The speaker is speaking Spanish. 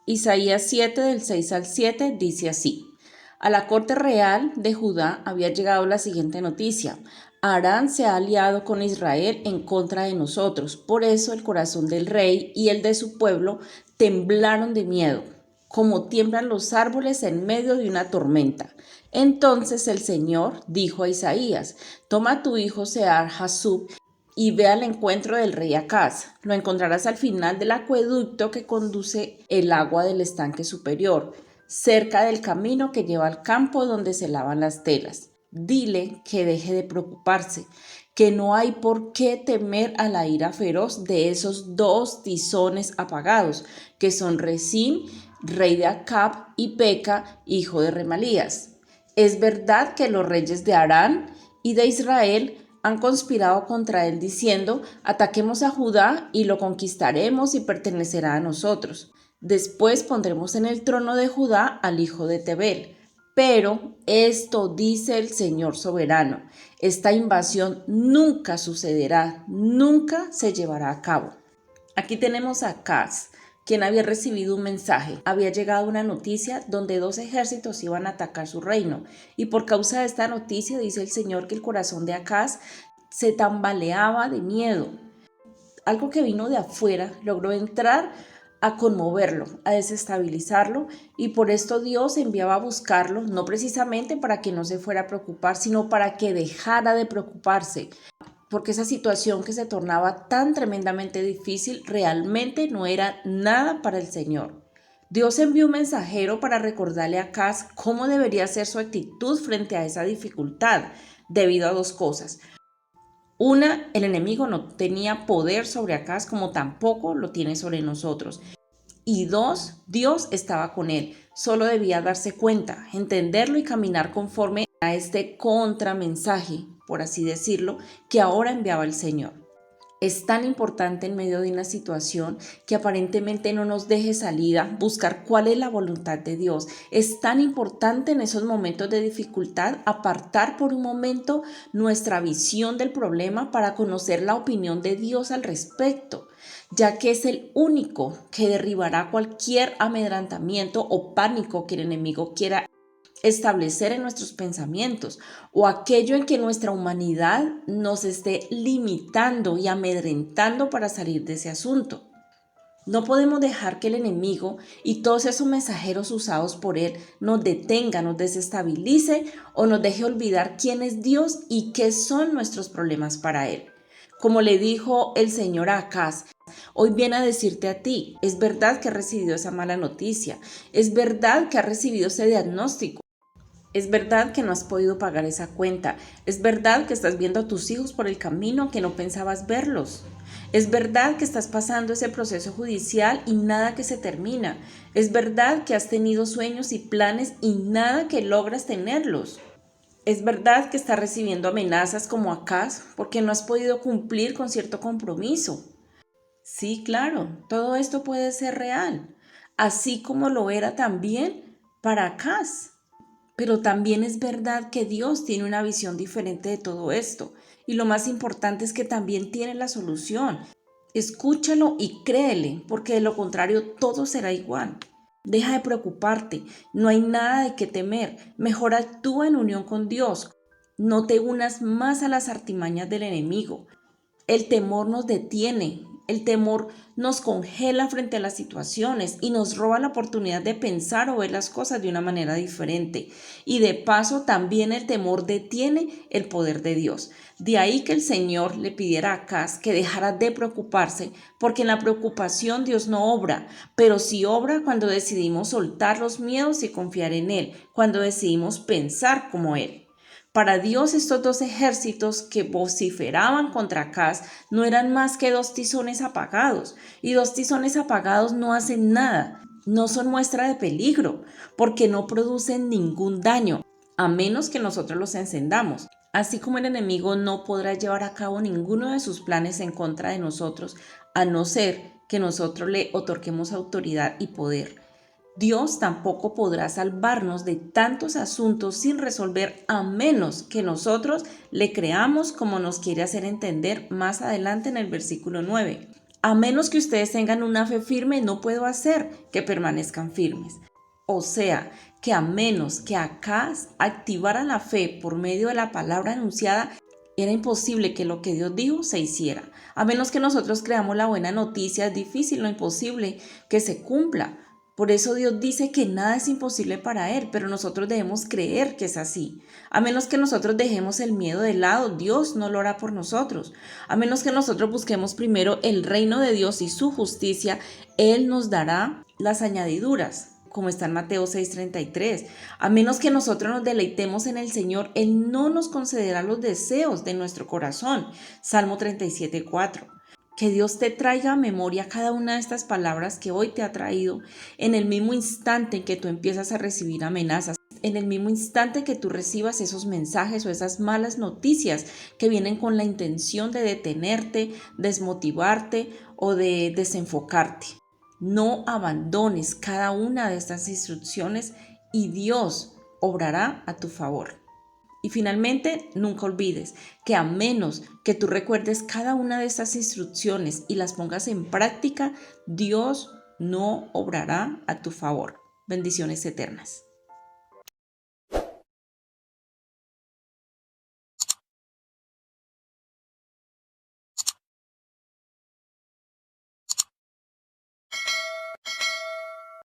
Isaías 7 del 6 al 7 dice así. A la corte real de Judá había llegado la siguiente noticia. Harán se ha aliado con Israel en contra de nosotros. Por eso el corazón del rey y el de su pueblo temblaron de miedo, como tiemblan los árboles en medio de una tormenta. Entonces el Señor dijo a Isaías, toma a tu hijo Sear-Jasub y ve al encuentro del rey Acaz. Lo encontrarás al final del acueducto que conduce el agua del estanque superior, cerca del camino que lleva al campo donde se lavan las telas. Dile que deje de preocuparse, que no hay por qué temer a la ira feroz de esos dos tizones apagados, que son Rezín, rey de Acab, y Peca, hijo de Remalías. Es verdad que los reyes de Harán y de Israel han conspirado contra él diciendo, ataquemos a Judá y lo conquistaremos y pertenecerá a nosotros. Después pondremos en el trono de Judá al hijo de Tebel. Pero esto dice el Señor soberano, esta invasión nunca sucederá, nunca se llevará a cabo. Aquí tenemos a Acaz, quien había recibido un mensaje. Había llegado una noticia donde dos ejércitos iban a atacar su reino. Y por causa de esta noticia dice el Señor que el corazón de Acaz se tambaleaba de miedo. Algo que vino de afuera logró entrar a conmoverlo, a desestabilizarlo, y por esto Dios enviaba a buscarlo, no precisamente para que no se fuera a preocupar, sino para que dejara de preocuparse, porque esa situación que se tornaba tan tremendamente difícil realmente no era nada para el Señor. Dios envió un mensajero para recordarle a Acaz cómo debería ser su actitud frente a esa dificultad, debido a dos cosas. Una, el enemigo no tenía poder sobre Acaz como tampoco lo tiene sobre nosotros. Y dos, Dios estaba con él. Solo debía darse cuenta, entenderlo y caminar conforme a este contramensaje, por así decirlo, que ahora enviaba el Señor. Es tan importante en medio de una situación que aparentemente no nos deje salida, buscar cuál es la voluntad de Dios. Es tan importante en esos momentos de dificultad apartar por un momento nuestra visión del problema para conocer la opinión de Dios al respecto, ya que es el único que derribará cualquier amedrantamiento o pánico que el enemigo quiera establecer en nuestros pensamientos o aquello en que nuestra humanidad nos esté limitando y amedrentando para salir de ese asunto. No podemos dejar que el enemigo y todos esos mensajeros usados por él nos detenga, nos desestabilice o nos deje olvidar quién es Dios y qué son nuestros problemas para él. Como le dijo el Señor a Acaz, hoy viene a decirte a ti, es verdad que has recibido esa mala noticia, es verdad que has recibido ese diagnóstico. Es verdad que no has podido pagar esa cuenta. Es verdad que estás viendo a tus hijos por el camino que no pensabas verlos. Es verdad que estás pasando ese proceso judicial y nada que se termina. Es verdad que has tenido sueños y planes y nada que logras tenerlos. Es verdad que estás recibiendo amenazas como Acaz porque no has podido cumplir con cierto compromiso. Sí, claro, todo esto puede ser real, así como lo era también para Acaz. Pero también es verdad que Dios tiene una visión diferente de todo esto. Y lo más importante es que también tiene la solución. Escúchalo y créele, porque de lo contrario todo será igual. Deja de preocuparte, no hay nada de qué temer. Mejor actúa en unión con Dios. No te unas más a las artimañas del enemigo. El temor nos detiene, el temor nos congela frente a las situaciones y nos roba la oportunidad de pensar o ver las cosas de una manera diferente. Y de paso también el temor detiene el poder de Dios. De ahí que el Señor le pidiera a Acaz que dejara de preocuparse, porque en la preocupación Dios no obra, pero sí obra cuando decidimos soltar los miedos y confiar en Él, cuando decidimos pensar como Él. Para Dios estos dos ejércitos que vociferaban contra Acaz no eran más que dos tizones apagados, y dos tizones apagados no hacen nada, no son muestra de peligro, porque no producen ningún daño, a menos que nosotros los encendamos. Así como el enemigo no podrá llevar a cabo ninguno de sus planes en contra de nosotros, a no ser que nosotros le otorguemos autoridad y poder. Dios tampoco podrá salvarnos de tantos asuntos sin resolver a menos que nosotros le creamos como nos quiere hacer entender más adelante en el versículo 9. A menos que ustedes tengan una fe firme, no puedo hacer que permanezcan firmes. O sea, que a menos que Acaz activara la fe por medio de la palabra anunciada, era imposible que lo que Dios dijo se hiciera. A menos que nosotros creamos la buena noticia, es difícil, no imposible que se cumpla. Por eso Dios dice que nada es imposible para Él, pero nosotros debemos creer que es así. A menos que nosotros dejemos el miedo de lado, Dios no lo hará por nosotros. A menos que nosotros busquemos primero el reino de Dios y su justicia, Él nos dará las añadiduras, como está en Mateo 6:33. A menos que nosotros nos deleitemos en el Señor, Él no nos concederá los deseos de nuestro corazón. Salmo 37:4. Que Dios te traiga a memoria cada una de estas palabras que hoy te ha traído en el mismo instante en que tú empiezas a recibir amenazas, en el mismo instante que tú recibas esos mensajes o esas malas noticias que vienen con la intención de detenerte, desmotivarte o de desenfocarte. No abandones cada una de estas instrucciones y Dios obrará a tu favor. Y finalmente, nunca olvides que a menos que tú recuerdes cada una de estas instrucciones y las pongas en práctica, Dios no obrará a tu favor. Bendiciones eternas.